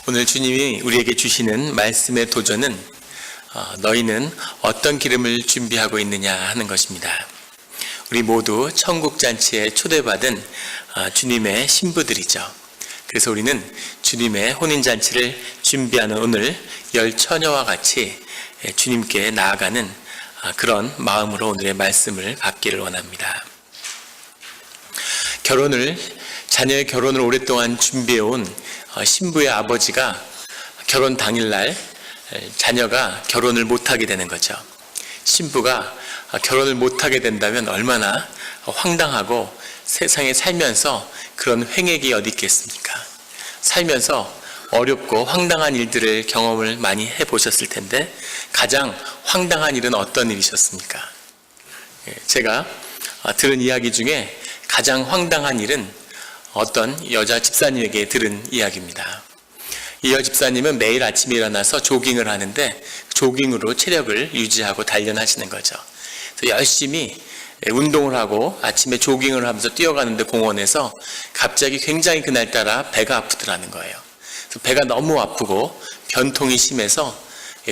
오늘 주님이 우리에게 주시는 말씀의 도전은 너희는 어떤 기름을 준비하고 있느냐 하는 것입니다. 우리 모두 천국잔치에 초대받은 주님의 신부들이죠. 그래서 우리는 주님의 혼인잔치를 준비하는 오늘 열 처녀와 같이 주님께 나아가는 그런 마음으로 오늘의 말씀을 받기를 원합니다. 자녀의 결혼을 오랫동안 준비해온 신부의 아버지가 결혼 당일날 자녀가 결혼을 못하게 되는 거죠. 신부가 결혼을 못하게 된다면 얼마나 황당하고 세상에 살면서 그런 횡액이 어디 있겠습니까? 살면서 어렵고 황당한 일들을 경험을 많이 해보셨을 텐데 가장 황당한 일은 어떤 일이셨습니까? 제가 들은 이야기 중에 가장 황당한 일은 어떤 여자 집사님에게 들은 이야기입니다. 이 여집사님은 매일 아침에 일어나서 조깅을 하는데 조깅으로 체력을 유지하고 단련하시는 거죠. 그래서 열심히 운동을 하고 아침에 조깅을 하면서 뛰어가는데 공원에서 갑자기 굉장히 그날따라 배가 아프더라는 거예요. 그래서 배가 너무 아프고 변통이 심해서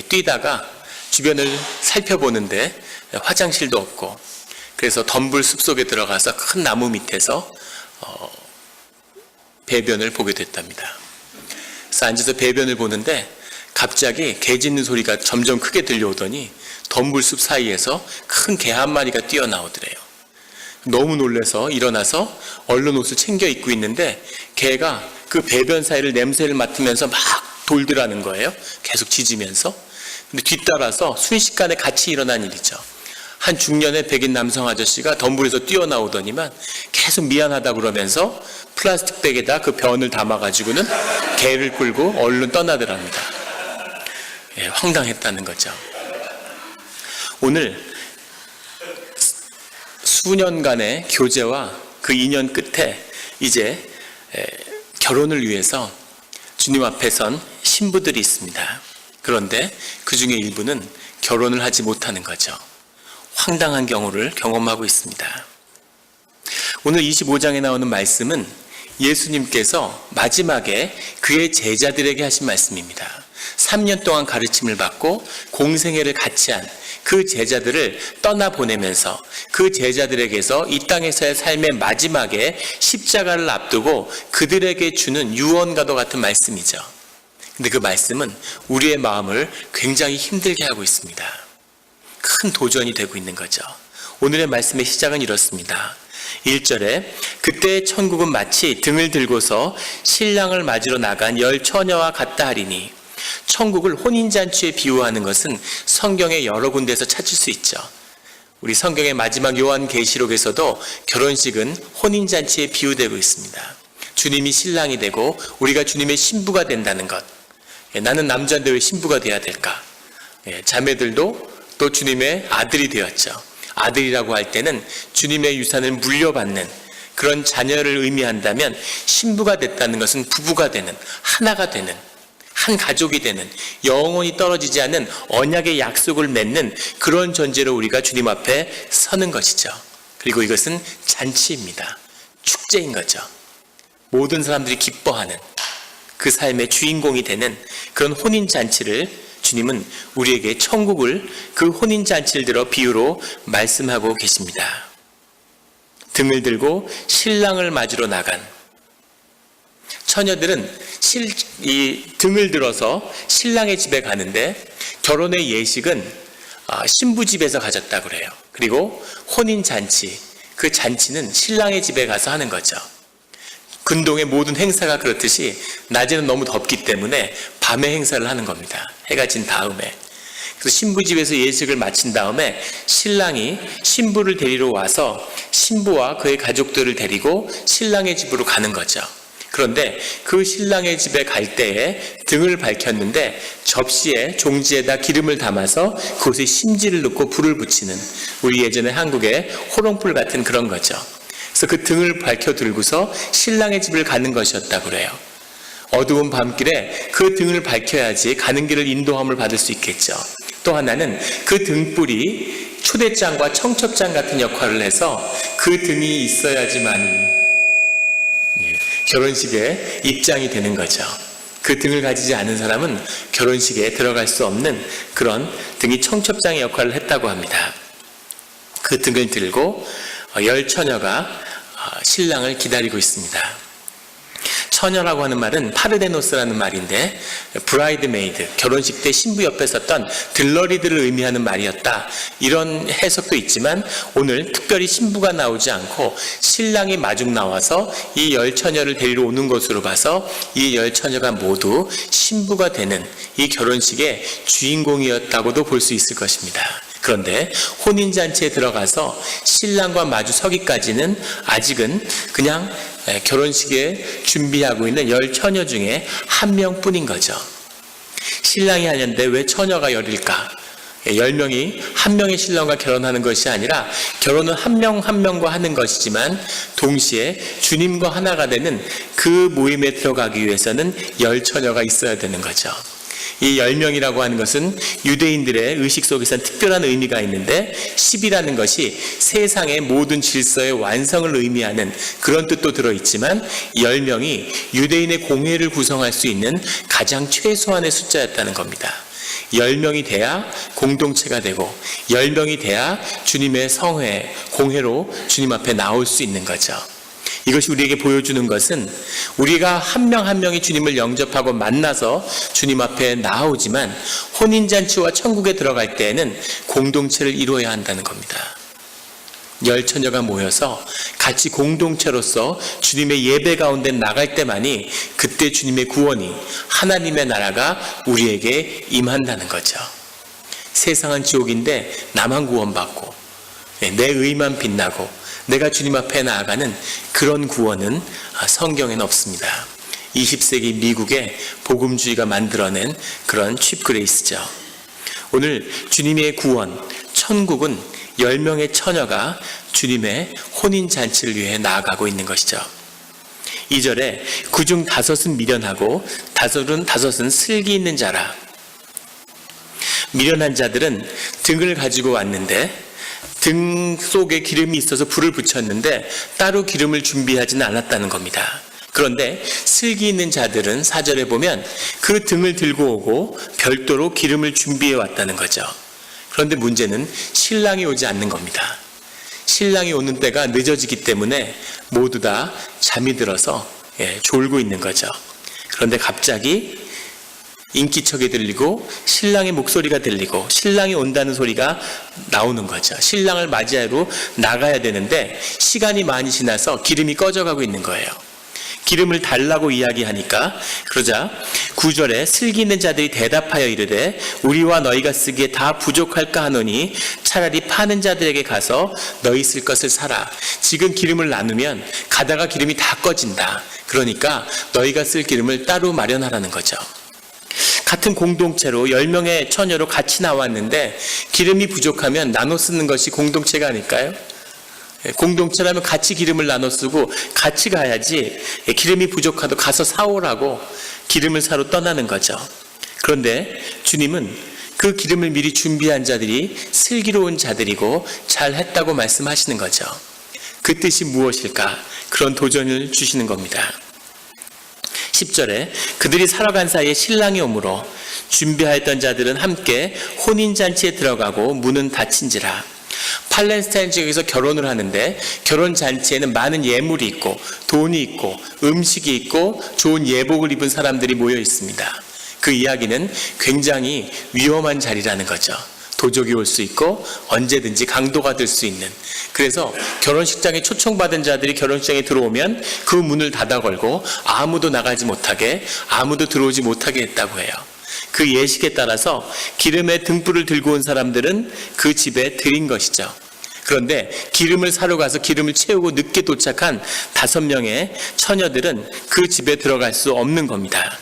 뛰다가 주변을 살펴보는데 화장실도 없고 그래서 덤불 숲속에 들어가서 큰 나무 밑에서 배변을 보게 됐답니다. 그래서 앉아서 배변을 보는데 갑자기 개 짖는 소리가 점점 크게 들려오더니 덤불숲 사이에서 큰 개 한 마리가 뛰어나오더래요. 너무 놀라서 일어나서 얼른 옷을 챙겨 입고 있는데 개가 그 배변 사이를 냄새를 맡으면서 막 돌더라는 거예요. 계속 짖으면서. 근데 뒤따라서 순식간에 같이 일어난 일이죠. 한 중년의 백인 남성 아저씨가 덤불에서 뛰어나오더니만 계속 미안하다 그러면서 플라스틱 백에다 그 변을 담아가지고는 개를 끌고 얼른 떠나더랍니다. 황당했다는 거죠. 오늘 수년간의 교제와 그 인연 끝에 이제 결혼을 위해서 주님 앞에 선 신부들이 있습니다. 그런데 그 중에 일부는 결혼을 하지 못하는 거죠. 황당한 경우를 경험하고 있습니다. 오늘 25장에 나오는 말씀은 예수님께서 마지막에 그의 제자들에게 하신 말씀입니다. 3년 동안 가르침을 받고 공생애를 같이 한 그 제자들을 떠나보내면서 그 제자들에게서 이 땅에서의 삶의 마지막에 십자가를 앞두고 그들에게 주는 유언과도 같은 말씀이죠. 근데 그 말씀은 우리의 마음을 굉장히 힘들게 하고 있습니다. 큰 도전이 되고 있는 거죠. 오늘의 말씀의 시작은 이렇습니다. 1절에 그때 천국은 마치 등을 들고서 신랑을 맞으러 나간 열 처녀와 같다 하리니, 천국을 혼인잔치에 비유하는 것은 성경의 여러 군데에서 찾을 수 있죠. 우리 성경의 마지막 요한계시록에서도 결혼식은 혼인잔치에 비유되고 있습니다. 주님이 신랑이 되고 우리가 주님의 신부가 된다는 것. 나는 남자인데 왜 신부가 돼야 될까? 자매들도 또 주님의 아들이 되었죠. 아들이라고 할 때는 주님의 유산을 물려받는 그런 자녀를 의미한다면 신부가 됐다는 것은 부부가 되는, 하나가 되는, 한 가족이 되는, 영원히 떨어지지 않는 언약의 약속을 맺는 그런 존재로 우리가 주님 앞에 서는 것이죠. 그리고 이것은 잔치입니다. 축제인 거죠. 모든 사람들이 기뻐하는 그 삶의 주인공이 되는 그런 혼인잔치를 주님은 우리에게 천국을 그 혼인잔치를 들어 비유로 말씀하고 계십니다. 등을 들고 신랑을 맞으러 나간 처녀들은 이 등을 들어서 신랑의 집에 가는데 결혼의 예식은 신부 집에서 가졌다고 그래요. 그리고 혼인잔치, 그 잔치는 신랑의 집에 가서 하는 거죠. 근동의 모든 행사가 그렇듯이 낮에는 너무 덥기 때문에 밤에 행사를 하는 겁니다. 해가 진 다음에. 그래서 신부 집에서 예식을 마친 다음에 신랑이 신부를 데리러 와서 신부와 그의 가족들을 데리고 신랑의 집으로 가는 거죠. 그런데 그 신랑의 집에 갈 때에 등을 밝혔는데 접시에 종지에다 기름을 담아서 그곳에 심지를 넣고 불을 붙이는, 우리 예전에 한국의 호롱불 같은 그런 거죠. 그래서 그 등을 밝혀 들고서 신랑의 집을 가는 것이었다고 그래요. 어두운 밤길에 그 등을 밝혀야지 가는 길을 인도함을 받을 수 있겠죠. 또 하나는 그 등불이 초대장과 청첩장 같은 역할을 해서 그 등이 있어야지만 결혼식에 입장이 되는 거죠. 그 등을 가지지 않은 사람은 결혼식에 들어갈 수 없는 그런 등이 청첩장의 역할을 했다고 합니다. 그 등을 들고 10처녀가 신랑을 기다리고 있습니다. 처녀라고 하는 말은 파르데노스라는 말인데 브라이드메이드, 결혼식 때 신부 옆에 섰던 들러리들을 의미하는 말이었다. 이런 해석도 있지만 오늘 특별히 신부가 나오지 않고 신랑이 마중 나와서 이 10처녀를 데리러 오는 것으로 봐서 이 10처녀가 모두 신부가 되는 이 결혼식의 주인공이었다고도 볼 수 있을 것입니다. 그런데 혼인잔치에 들어가서 신랑과 마주 서기까지는 아직은 그냥 결혼식에 준비하고 있는 10처녀 중에 한 명뿐인 거죠. 신랑이 하는데 왜 처녀가 10일까? 10명이 한 명의 신랑과 결혼하는 것이 아니라 결혼은 한 명 한 명과 하는 것이지만 동시에 주님과 하나가 되는 그 모임에 들어가기 위해서는 10처녀가 있어야 되는 거죠. 이 10명이라고 하는 것은 유대인들의 의식 속에서는 특별한 의미가 있는데 10이라는 것이 세상의 모든 질서의 완성을 의미하는 그런 뜻도 들어있지만 10명이 유대인의 공회를 구성할 수 있는 가장 최소한의 숫자였다는 겁니다. 10명이 돼야 공동체가 되고 10명이 돼야 주님의 성회, 공회로 주님 앞에 나올 수 있는 거죠. 이것이 우리에게 보여주는 것은 우리가 한 명 한 명이 주님을 영접하고 만나서 주님 앞에 나오지만 혼인잔치와 천국에 들어갈 때에는 공동체를 이루어야 한다는 겁니다. 10처녀가 모여서 같이 공동체로서 주님의 예배 가운데 나갈 때만이 그때 주님의 구원이, 하나님의 나라가 우리에게 임한다는 거죠. 세상은 지옥인데 나만 구원받고 내 의만 빛나고 내가 주님 앞에 나아가는 그런 구원은 성경에는 없습니다. 20세기 미국의 복음주의가 만들어낸 그런 칩그레이스죠. 오늘 주님의 구원, 천국은 10명의 처녀가 주님의 혼인잔치를 위해 나아가고 있는 것이죠. 2절에 그중 5은 미련하고 5은 슬기 있는 자라. 미련한 자들은 등을 가지고 왔는데 등 속에 기름이 있어서 불을 붙였는데 따로 기름을 준비하지는 않았다는 겁니다. 그런데 슬기 있는 자들은 4절에 보면 그 등을 들고 오고 별도로 기름을 준비해 왔다는 거죠. 그런데 문제는 신랑이 오지 않는 겁니다. 신랑이 오는 때가 늦어지기 때문에 모두 다 잠이 들어서 졸고 있는 거죠. 그런데 갑자기 인기척이 들리고 신랑의 목소리가 들리고 신랑이 온다는 소리가 나오는 거죠. 신랑을 맞이하러 나가야 되는데 시간이 많이 지나서 기름이 꺼져가고 있는 거예요. 기름을 달라고 이야기하니까 그러자 9절에 슬기 있는 자들이 대답하여 이르되 우리와 너희가 쓰기에 다 부족할까 하노니 차라리 파는 자들에게 가서 너희 쓸 것을 사라. 지금 기름을 나누면 가다가 기름이 다 꺼진다. 그러니까 너희가 쓸 기름을 따로 마련하라는 거죠. 같은 공동체로 10명의 처녀로 같이 나왔는데 기름이 부족하면 나눠 쓰는 것이 공동체가 아닐까요? 공동체라면 같이 기름을 나눠 쓰고 같이 가야지 기름이 부족하도 가서 사오라고 기름을 사러 떠나는 거죠. 그런데 주님은 그 기름을 미리 준비한 자들이 슬기로운 자들이고 잘했다고 말씀하시는 거죠. 그 뜻이 무엇일까? 그런 도전을 주시는 겁니다. 10절에 그들이 살아간 사이에 신랑이 오므로 준비하였던 자들은 함께 혼인잔치에 들어가고 문은 닫힌지라. 팔레스타인 지역에서 결혼을 하는데 결혼잔치에는 많은 예물이 있고 돈이 있고 음식이 있고 좋은 예복을 입은 사람들이 모여 있습니다. 그 이야기는 굉장히 위험한 자리라는 거죠. 도적이 올 수 있고 언제든지 강도가 될 수 있는. 그래서 결혼식장에 초청받은 자들이 결혼식장에 들어오면 그 문을 닫아 걸고 아무도 나가지 못하게, 아무도 들어오지 못하게 했다고 해요. 그 예식에 따라서 기름에 등불을 들고 온 사람들은 그 집에 들인 것이죠. 그런데 기름을 사러 가서 기름을 채우고 늦게 도착한 5명의 처녀들은 그 집에 들어갈 수 없는 겁니다.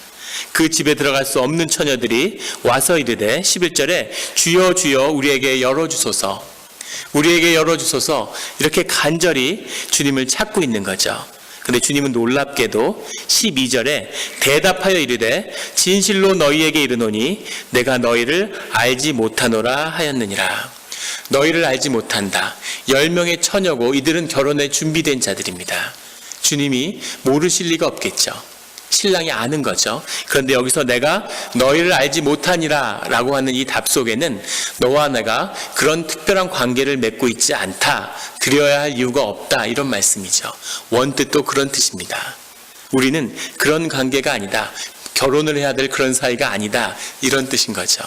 그 집에 들어갈 수 없는 처녀들이 와서 이르되 11절에 주여 주여 우리에게 열어주소서, 우리에게 열어주소서, 이렇게 간절히 주님을 찾고 있는 거죠. 근데 주님은 놀랍게도 12절에 대답하여 이르되 진실로 너희에게 이르노니 내가 너희를 알지 못하노라 하였느니라. 너희를 알지 못한다. 10명의 처녀고 이들은 결혼에 준비된 자들입니다. 주님이 모르실 리가 없겠죠. 신랑이 아는 거죠. 그런데 여기서 내가 너희를 알지 못하니라 라고 하는 이 답 속에는 너와 내가 그런 특별한 관계를 맺고 있지 않다, 드려야 할 이유가 없다, 이런 말씀이죠. 원뜻도 그런 뜻입니다. 우리는 그런 관계가 아니다, 결혼을 해야 될 그런 사이가 아니다, 이런 뜻인 거죠.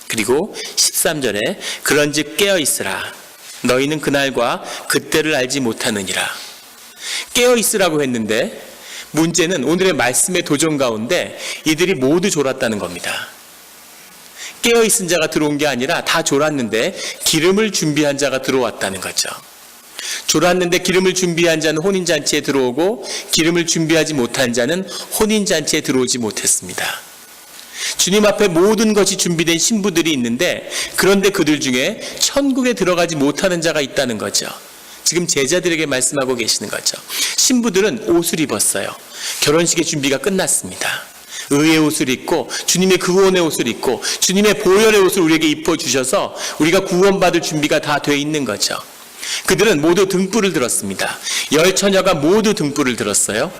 그리고 13절에 그런즉 깨어있으라 너희는 그날과 그때를 알지 못하느니라. 깨어있으라고 했는데 문제는 오늘의 말씀의 도전 가운데 이들이 모두 졸았다는 겁니다. 깨어있은 자가 들어온 게 아니라 다 졸았는데 기름을 준비한 자가 들어왔다는 거죠. 졸았는데 기름을 준비한 자는 혼인잔치에 들어오고 기름을 준비하지 못한 자는 혼인잔치에 들어오지 못했습니다. 주님 앞에 모든 것이 준비된 신부들이 있는데 그런데 그들 중에 천국에 들어가지 못하는 자가 있다는 거죠. 지금 제자들에게 말씀하고 계시는 거죠. 신부들은 옷을 입었어요. 결혼식의 준비가 끝났습니다. 의의 옷을 입고 주님의 구원의 옷을 입고 주님의 보혈의 옷을 우리에게 입혀주셔서 우리가 구원받을 준비가 다 되어 있는 거죠. 그들은 모두 등불을 들었습니다. 열 처녀가 모두 등불을 들었어요.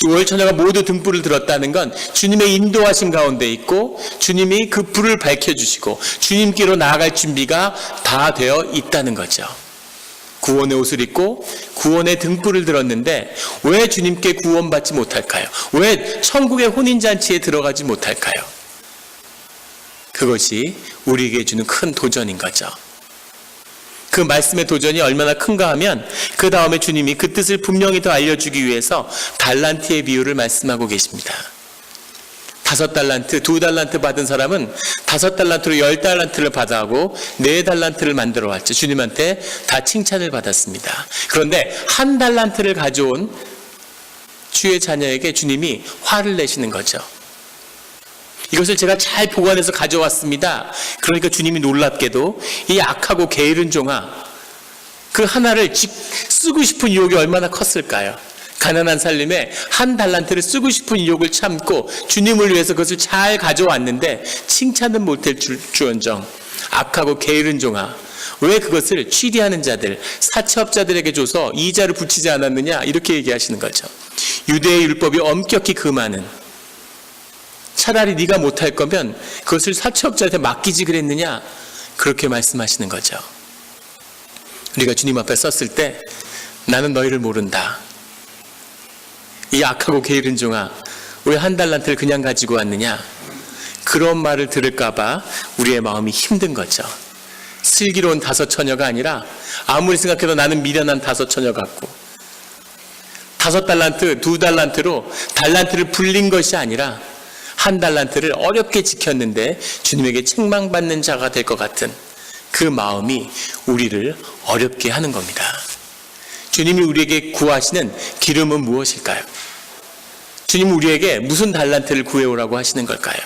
열 처녀가 모두 등불을 들었다는 건 주님의 인도하심 가운데 있고 주님이 그 불을 밝혀주시고 주님께로 나아갈 준비가 다 되어 있다는 거죠. 구원의 옷을 입고 구원의 등불을 들었는데 왜 주님께 구원받지 못할까요? 왜 천국의 혼인잔치에 들어가지 못할까요? 그것이 우리에게 주는 큰 도전인 거죠. 그 말씀의 도전이 얼마나 큰가 하면 그 다음에 주님이 그 뜻을 분명히 더 알려주기 위해서 달란트의 비유를 말씀하고 계십니다. 5달란트, 2달란트 받은 사람은 5달란트로 10달란트를 받아하고 4달란트를 만들어 왔죠. 주님한테 다 칭찬을 받았습니다. 그런데 1달란트를 가져온 주의 자녀에게 주님이 화를 내시는 거죠. 이것을 제가 잘 보관해서 가져왔습니다. 그러니까 주님이 놀랍게도 이 악하고 게으른 종아, 그 하나를 쓰고 싶은 유혹이 얼마나 컸을까요? 가난한 살림에 1달란트를 쓰고 싶은 유혹을 참고 주님을 위해서 그것을 잘 가져왔는데 칭찬은 못할 줄언정 악하고 게으른 종아, 왜 그것을 취리하는 자들, 사채업자들에게 줘서 이자를 붙이지 않았느냐, 이렇게 얘기하시는 거죠. 유대의 율법이 엄격히 금하는, 차라리 네가 못할 거면 그것을 사채업자한테 맡기지 그랬느냐, 그렇게 말씀하시는 거죠. 우리가 주님 앞에 섰을 때 나는 너희를 모른다, 이 악하고 게으른 종아, 왜 1달란트를 그냥 가지고 왔느냐, 그런 말을 들을까봐 우리의 마음이 힘든 거죠. 슬기로운 5처녀가 아니라 아무리 생각해도 나는 미련한 5처녀 같고, 5달란트, 2달란트로 달란트를 불린 것이 아니라 1달란트를 어렵게 지켰는데 주님에게 책망받는 자가 될 것 같은 그 마음이 우리를 어렵게 하는 겁니다. 주님이 우리에게 구하시는 기름은 무엇일까요? 주님은 우리에게 무슨 달란트를 구해오라고 하시는 걸까요?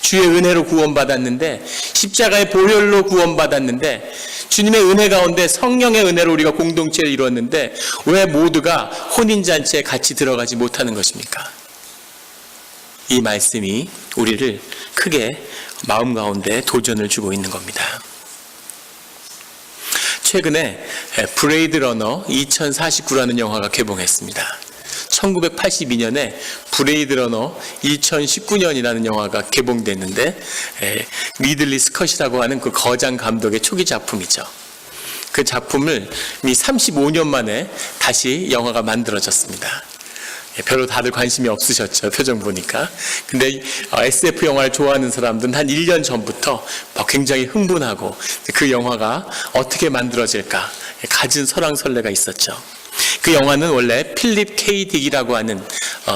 주의 은혜로 구원받았는데, 십자가의 보혈로 구원받았는데, 주님의 은혜 가운데 성령의 은혜로 우리가 공동체를 이루었는데 왜 모두가 혼인잔치에 같이 들어가지 못하는 것입니까? 이 말씀이 우리를 크게 마음 가운데 도전을 주고 있는 겁니다. 최근에 브레이드 러너 2049라는 영화가 개봉했습니다. 1982년에 브레이드 러너 2019년이라는 영화가 개봉됐는데 리들리 스컷이라고 하는 그 거장 감독의 초기 작품이죠. 그 작품을 35년 만에 다시 영화가 만들어졌습니다. 별로 다들 관심이 없으셨죠, 표정 보니까. 근데 SF 영화를 좋아하는 사람들은 한 1년 전부터 굉장히 흥분하고 그 영화가 어떻게 만들어질까 가진 설왕설래가 있었죠. 그 영화는 원래 필립 K. 딕이라고 하는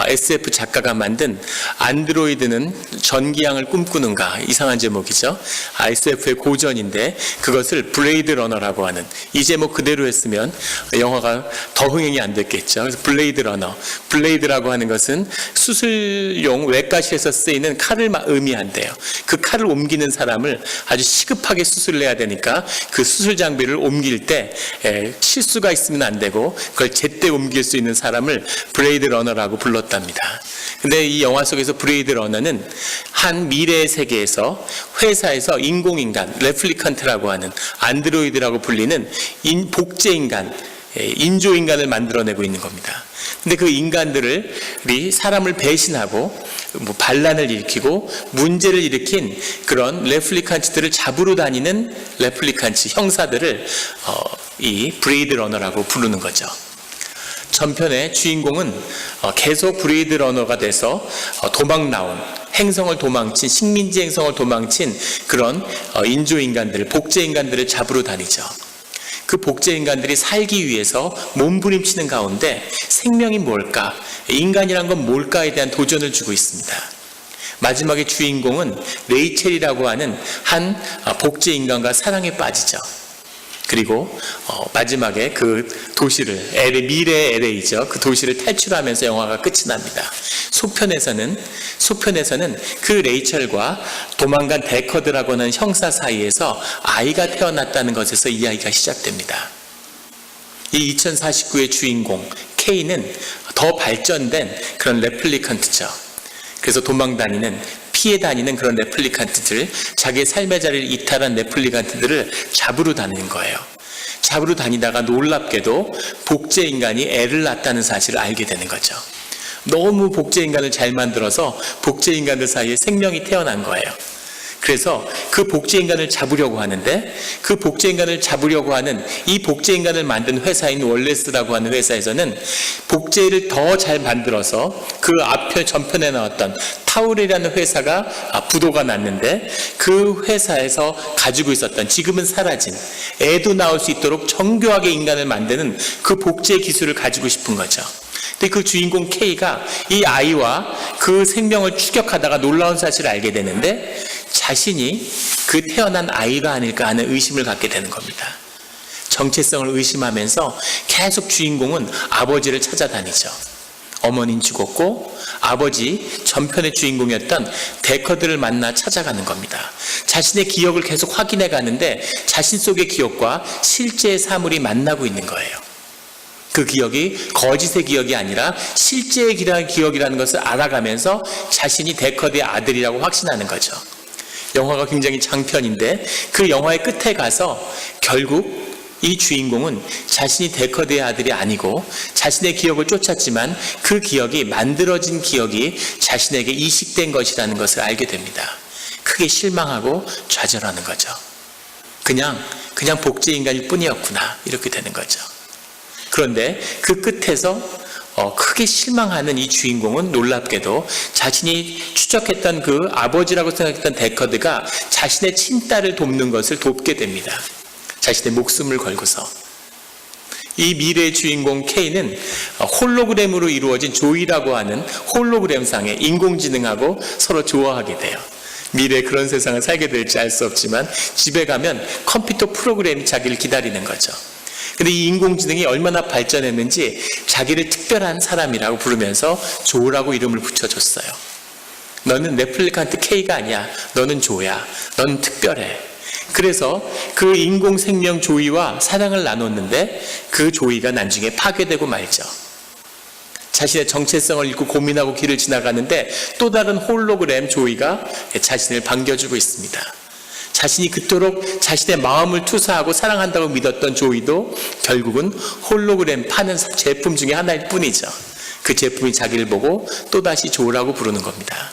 SF 작가가 만든 안드로이드는 전기양을 꿈꾸는가, 이상한 제목이죠. SF의 고전인데 그것을 블레이드 러너라고 하는, 이 제목 그대로 했으면 영화가 더 흥행이 안 됐겠죠. 그래서 블레이드 러너, 블레이드라고 하는 것은 수술용 외과실에서 쓰이는 칼을 의미한대요. 그 칼을 옮기는 사람을 아주 시급하게 수술을 해야 되니까 그 수술 장비를 옮길 때 실수가 있으면 안 되고 그걸 제때 옮길 수 있는 사람을 브레이드 러너라고 불렀답니다. 근데 이 영화 속에서 브레이드 러너는 한 미래의 세계에서 회사에서 인공인간, 레플리칸트라고 하는 안드로이드라고 불리는 복제인간, 인조인간을 만들어내고 있는 겁니다. 근데 그 인간들이 사람을 배신하고 반란을 일으키고 문제를 일으킨 그런 레플리칸트들을 잡으러 다니는 레플리칸트 형사들을 이 브레이드 러너라고 부르는 거죠. 전편의 주인공은 계속 브레이드 러너가 돼서 도망 나온 행성을 도망친 식민지 행성을 도망친 그런 인조인간들, 복제인간들을 잡으러 다니죠. 그 복제인간들이 살기 위해서 몸부림치는 가운데 생명이 뭘까? 인간이란 건 뭘까에 대한 도전을 주고 있습니다. 마지막에 주인공은 레이첼이라고 하는 한 복제인간과 사랑에 빠지죠. 그리고 마지막에 그 도시를 미래의 LA죠. 그 도시를 탈출하면서 영화가 끝이 납니다. 소편에서는 그 레이첼과 도망간 데커드라고 하는 형사 사이에서 아이가 태어났다는 것에서 이야기가 시작됩니다. 이 2049의 주인공 K는 더 발전된 그런 레플리칸트죠. 그래서 피해 다니는 그런 레플리칸트들, 자기의 삶의 자리를 이탈한 레플리칸트들을 잡으러 다니는 거예요. 잡으러 다니다가 놀랍게도 복제인간이 애를 낳았다는 사실을 알게 되는 거죠. 너무 복제인간을 잘 만들어서 복제인간들 사이에 생명이 태어난 거예요. 그래서 그 복제인간을 잡으려고 하는데, 그 복제인간을 잡으려고 하는 이 복제인간을 만든 회사인 월레스라고 하는 회사에서는 복제를 더 잘 만들어서 그 전편에 나왔던 타울이라는 회사가 부도가 났는데, 그 회사에서 가지고 있었던, 지금은 사라진, 애도 나올 수 있도록 정교하게 인간을 만드는 그 복제 기술을 가지고 싶은 거죠. 근데 그 주인공 K가 이 아이와 그 생명을 추격하다가 놀라운 사실을 알게 되는데, 자신이 그 태어난 아이가 아닐까 하는 의심을 갖게 되는 겁니다. 정체성을 의심하면서 계속 주인공은 아버지를 찾아다니죠. 어머니는 죽었고 아버지, 전편의 주인공이었던 데커드를 만나 찾아가는 겁니다. 자신의 기억을 계속 확인해 가는데 자신 속의 기억과 실제의 사물이 만나고 있는 거예요. 그 기억이 거짓의 기억이 아니라 실제의 기억이라는 것을 알아가면서 자신이 데커드의 아들이라고 확신하는 거죠. 영화가 굉장히 장편인데 그 영화의 끝에 가서 결국 이 주인공은 자신이 데커드의 아들이 아니고 자신의 기억을 쫓았지만 그 기억이, 만들어진 기억이 자신에게 이식된 것이라는 것을 알게 됩니다. 크게 실망하고 좌절하는 거죠. 그냥 복제인간일 뿐이었구나, 이렇게 되는 거죠. 그런데 그 끝에서 크게 실망하는 이 주인공은 놀랍게도 자신이 추적했던 그 아버지라고 생각했던 데커드가 자신의 친딸을 돕는 것을 돕게 됩니다. 자신의 목숨을 걸고서. 이 미래의 주인공 K는 홀로그램으로 이루어진 조이라고 하는 홀로그램상의 인공지능하고 서로 좋아하게 돼요. 미래에 그런 세상을 살게 될지 알 수 없지만 집에 가면 컴퓨터 프로그램이 자기를 기다리는 거죠. 근데 이 인공지능이 얼마나 발전했는지 자기를 특별한 사람이라고 부르면서 조라고 이름을 붙여줬어요. 너는 레플리칸트 K가 아니야. 너는 조야. 너는 특별해. 그래서 그 인공생명 조이와 사랑을 나눴는데 그 조이가 나중에 파괴되고 말죠. 자신의 정체성을 잃고 고민하고 길을 지나가는데 또 다른 홀로그램 조이가 자신을 반겨주고 있습니다. 자신이 그토록 자신의 마음을 투사하고 사랑한다고 믿었던 조이도 결국은 홀로그램 파는 제품 중에 하나일 뿐이죠. 그 제품이 자기를 보고 또다시 조라고 부르는 겁니다.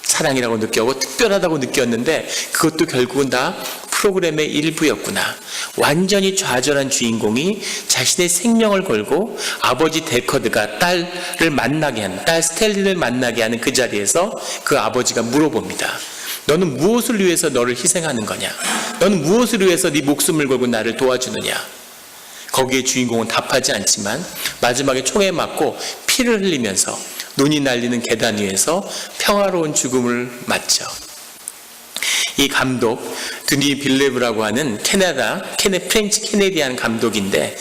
사랑이라고 느꼈고 특별하다고 느꼈는데 그것도 결국은 다 프로그램의 일부였구나. 완전히 좌절한 주인공이 자신의 생명을 걸고 아버지 데커드가 딸을 만나게 하는, 딸 스텔린을 만나게 하는 그 자리에서 그 아버지가 물어봅니다. 너는 무엇을 위해서 너를 희생하는 거냐? 너는 무엇을 위해서 네 목숨을 걸고 나를 도와주느냐? 거기에 주인공은 답하지 않지만 마지막에 총에 맞고 피를 흘리면서 눈이 날리는 계단 위에서 평화로운 죽음을 맞죠. 이 감독 드니 빌레브라고 하는 프렌치 캐네디안 감독인데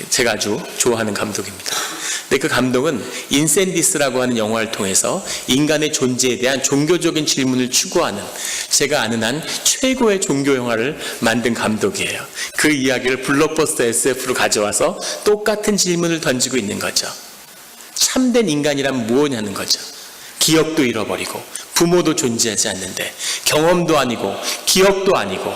제가 아주 좋아하는 감독입니다. 근데 그 감독은 인센디스라고 하는 영화를 통해서 인간의 존재에 대한 종교적인 질문을 추구하는, 제가 아는 한 최고의 종교 영화를 만든 감독이에요. 그 이야기를 블록버스터 SF로 가져와서 똑같은 질문을 던지고 있는 거죠. 참된 인간이란 무엇이냐는 거죠. 기억도 잃어버리고 부모도 존재하지 않는데 경험도 아니고 기억도 아니고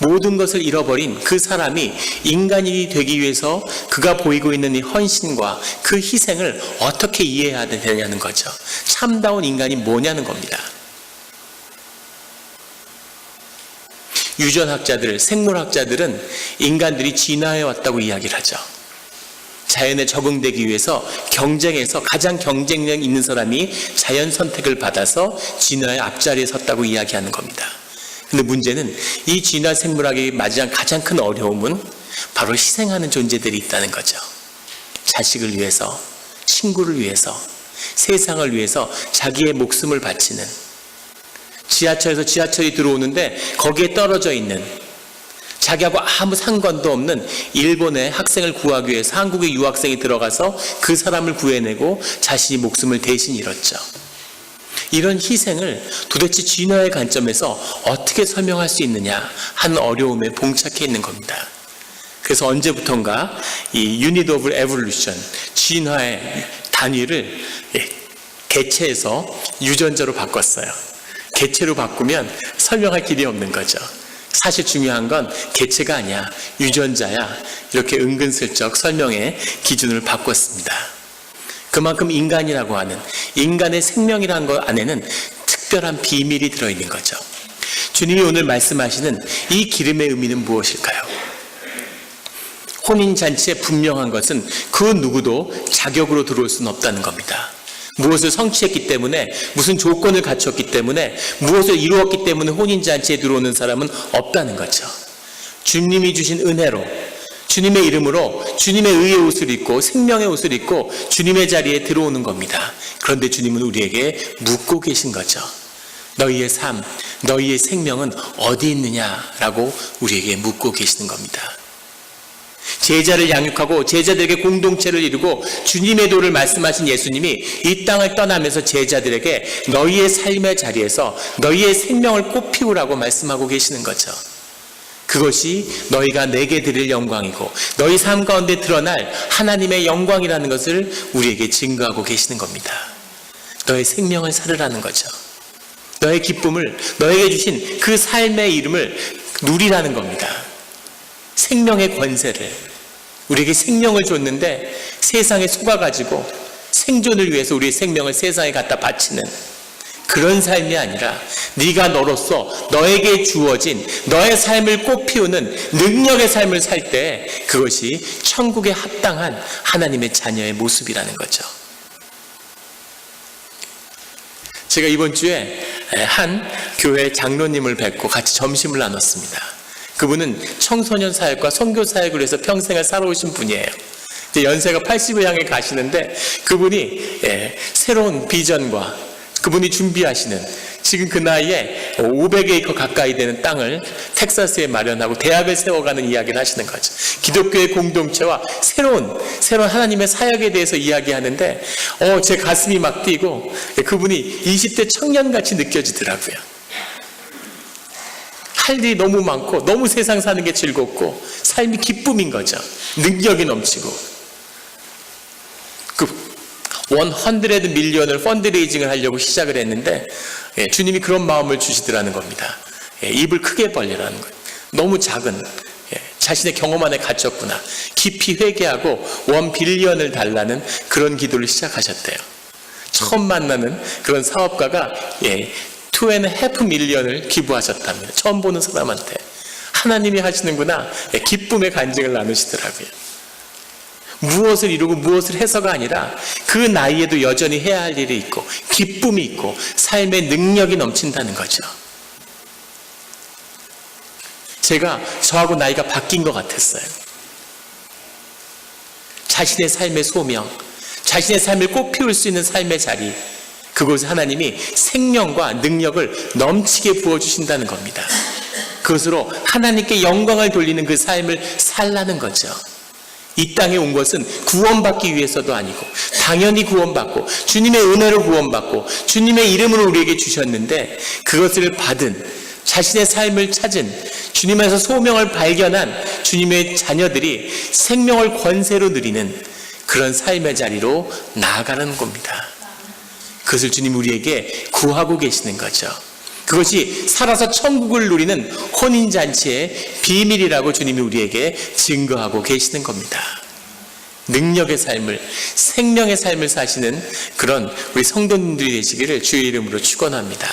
모든 것을 잃어버린 그 사람이 인간이 되기 위해서 그가 보이고 있는 이 헌신과 그 희생을 어떻게 이해해야 되냐는 거죠. 참다운 인간이 뭐냐는 겁니다. 유전학자들, 생물학자들은 인간들이 진화해 왔다고 이야기를 하죠. 자연에 적응되기 위해서 경쟁에서 가장 경쟁력 있는 사람이 자연 선택을 받아서 진화의 앞자리에 섰다고 이야기하는 겁니다. 근데 문제는 이 진화 생물학이 맞이한 가장 큰 어려움은 바로 희생하는 존재들이 있다는 거죠. 자식을 위해서, 친구를 위해서, 세상을 위해서 자기의 목숨을 바치는, 지하철에서 지하철이 들어오는데 거기에 떨어져 있는, 자기하고 아무 상관도 없는 일본의 학생을 구하기 위해서 한국의 유학생이 들어가서 그 사람을 구해내고 자신이 목숨을 대신 잃었죠. 이런 희생을 도대체 진화의 관점에서 어떻게 설명할 수 있느냐 하는 어려움에 봉착해 있는 겁니다. 그래서 언제부턴가 이 Unit of Evolution, 진화의 단위를 개체에서 유전자로 바꿨어요. 개체로 바꾸면 설명할 길이 없는 거죠. 사실 중요한 건 개체가 아니야, 유전자야. 이렇게 은근슬쩍 설명의 기준을 바꿨습니다. 그만큼 인간이라고 하는, 인간의 생명이라는 것 안에는 특별한 비밀이 들어있는 거죠. 주님이 오늘 말씀하시는 이 기름의 의미는 무엇일까요? 혼인잔치에 분명한 것은 그 누구도 자격으로 들어올 수는 없다는 겁니다. 무엇을 성취했기 때문에, 무슨 조건을 갖췄기 때문에, 무엇을 이루었기 때문에 혼인잔치에 들어오는 사람은 없다는 거죠. 주님이 주신 은혜로, 주님의 이름으로 주님의 의의 옷을 입고 생명의 옷을 입고 주님의 자리에 들어오는 겁니다. 그런데 주님은 우리에게 묻고 계신 거죠. 너희의 삶, 너희의 생명은 어디 있느냐라고 우리에게 묻고 계시는 겁니다. 제자를 양육하고 제자들에게 공동체를 이루고 주님의 도를 말씀하신 예수님이 이 땅을 떠나면서 제자들에게 너희의 삶의 자리에서 너희의 생명을 꽃피우라고 말씀하고 계시는 거죠. 그것이 너희가 내게 드릴 영광이고 너희 삶 가운데 드러날 하나님의 영광이라는 것을 우리에게 증거하고 계시는 겁니다. 너의 생명을 살으라는 거죠. 너의 기쁨을, 너에게 주신 그 삶의 이름을 누리라는 겁니다. 생명의 권세를, 우리에게 생명을 줬는데 세상에 속아가지고 생존을 위해서 우리의 생명을 세상에 갖다 바치는 그런 삶이 아니라 네가 너로서 너에게 주어진 너의 삶을 꽃피우는 능력의 삶을 살 때 그것이 천국에 합당한 하나님의 자녀의 모습이라는 거죠. 제가 이번 주에 한 교회 장로님을 뵙고 같이 점심을 나눴습니다. 그분은 청소년 사역과 선교 사역을 위해서 평생을 살아오신 분이에요. 연세가 80을 향해 가시는데 그분이 새로운 비전과 그분이 준비하시는 지금 그 나이에 500에이커 가까이 되는 땅을 텍사스에 마련하고 대학을 세워가는 이야기를 하시는 거죠. 기독교의 공동체와 새로운 하나님의 사역에 대해서 이야기하는데 제 가슴이 막 뛰고 그분이 20대 청년같이 느껴지더라고요. 할 일이 너무 많고 너무 세상 사는 게 즐겁고 삶이 기쁨인 거죠. 능력이 넘치고 100 밀리언을 펀드레이징을 하려고 시작을 했는데 주님이 그런 마음을 주시더라는 겁니다. 입을 크게 벌리라는 거예요. 너무 작은 자신의 경험 안에 갇혔구나. 깊이 회개하고 1 빌리언을 달라는 그런 기도를 시작하셨대요. 처음 만나는 그런 사업가가 2.5 밀리언을 기부하셨답니다. 처음 보는 사람한테. 하나님이 하시는구나. 기쁨의 간증을 나누시더라고요. 무엇을 이루고 무엇을 해서가 아니라 그 나이에도 여전히 해야 할 일이 있고 기쁨이 있고 삶의 능력이 넘친다는 거죠. 제가 저하고 나이가 바뀐 것 같았어요. 자신의 삶의 소명, 자신의 삶을 꽃피울 수 있는 삶의 자리, 그곳에 하나님이 생명과 능력을 넘치게 부어주신다는 겁니다. 그것으로 하나님께 영광을 돌리는 그 삶을 살라는 거죠. 이 땅에 온 것은 구원받기 위해서도 아니고 당연히 구원받고 주님의 은혜로 구원받고 주님의 이름으로 우리에게 주셨는데 그것을 받은 자신의 삶을 찾은 주님에서 소명을 발견한 주님의 자녀들이 생명을 권세로 누리는 그런 삶의 자리로 나아가는 겁니다. 그것을 주님 우리에게 구하고 계시는 거죠. 그것이 살아서 천국을 누리는 혼인잔치의 비밀이라고 주님이 우리에게 증거하고 계시는 겁니다. 능력의 삶을, 생명의 삶을 사시는 그런 우리 성도님들이 되시기를 주의 이름으로 축원합니다.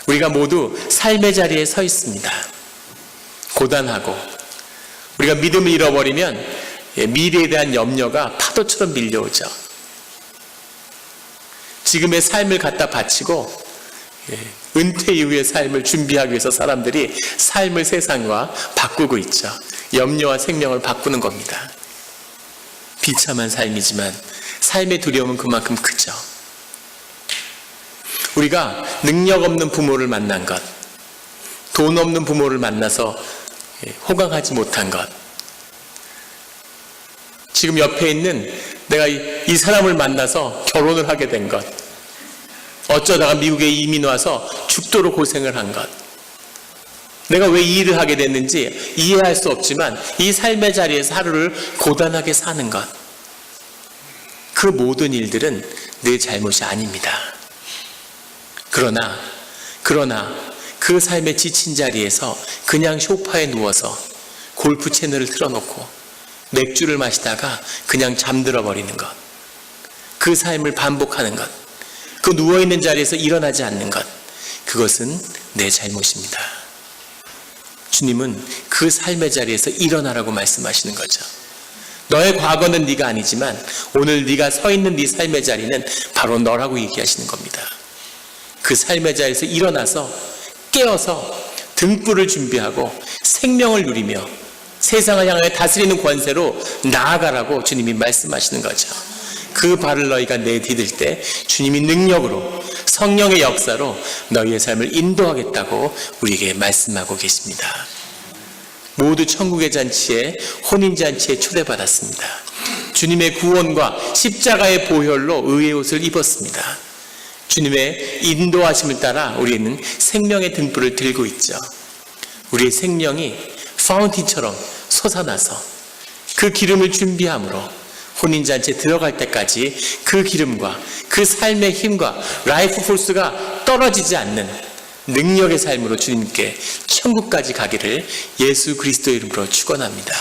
우리가 모두 삶의 자리에 서 있습니다. 고단하고 우리가 믿음을 잃어버리면 미래에 대한 염려가 파도처럼 밀려오죠. 지금의 삶을 갖다 바치고 은퇴 이후의 삶을 준비하기 위해서 사람들이 삶을 세상과 바꾸고 있죠. 염려와 생명을 바꾸는 겁니다. 비참한 삶이지만 삶의 두려움은 그만큼 크죠. 우리가 능력 없는 부모를 만난 것, 돈 없는 부모를 만나서 호강하지 못한 것, 지금 옆에 있는 내가 이 사람을 만나서 결혼을 하게 된 것, 어쩌다가 미국에 이민 와서 죽도록 고생을 한 것, 내가 왜 이 일을 하게 됐는지 이해할 수 없지만 이 삶의 자리에서 하루를 고단하게 사는 것, 그 모든 일들은 내 잘못이 아닙니다. 그러나 그 삶의 지친 자리에서 그냥 소파에 누워서 골프 채널을 틀어놓고 맥주를 마시다가 그냥 잠들어 버리는 것, 그 삶을 반복하는 것, 그 누워있는 자리에서 일어나지 않는 것, 그것은 내 잘못입니다. 주님은 그 삶의 자리에서 일어나라고 말씀하시는 거죠. 너의 과거는 네가 아니지만 오늘 네가 서 있는 네 삶의 자리는 바로 너라고 얘기하시는 겁니다. 그 삶의 자리에서 일어나서 깨어서 등불을 준비하고 생명을 누리며 세상을 향해 다스리는 권세로 나아가라고 주님이 말씀하시는 거죠. 그 발을 너희가 내디딜 때 주님이 능력으로 성령의 역사로 너희의 삶을 인도하겠다고 우리에게 말씀하고 계십니다. 모두 천국의 잔치에, 혼인잔치에 초대받았습니다. 주님의 구원과 십자가의 보혈로 의의 옷을 입었습니다. 주님의 인도하심을 따라 우리는 생명의 등불을 들고 있죠. 우리의 생명이 파운틴처럼 솟아나서 그 기름을 준비함으로 혼인잔치에 들어갈 때까지 그 기름과 그 삶의 힘과 라이프 포스가 떨어지지 않는 능력의 삶으로 주님께 천국까지 가기를 예수 그리스도의 이름으로 축원합니다.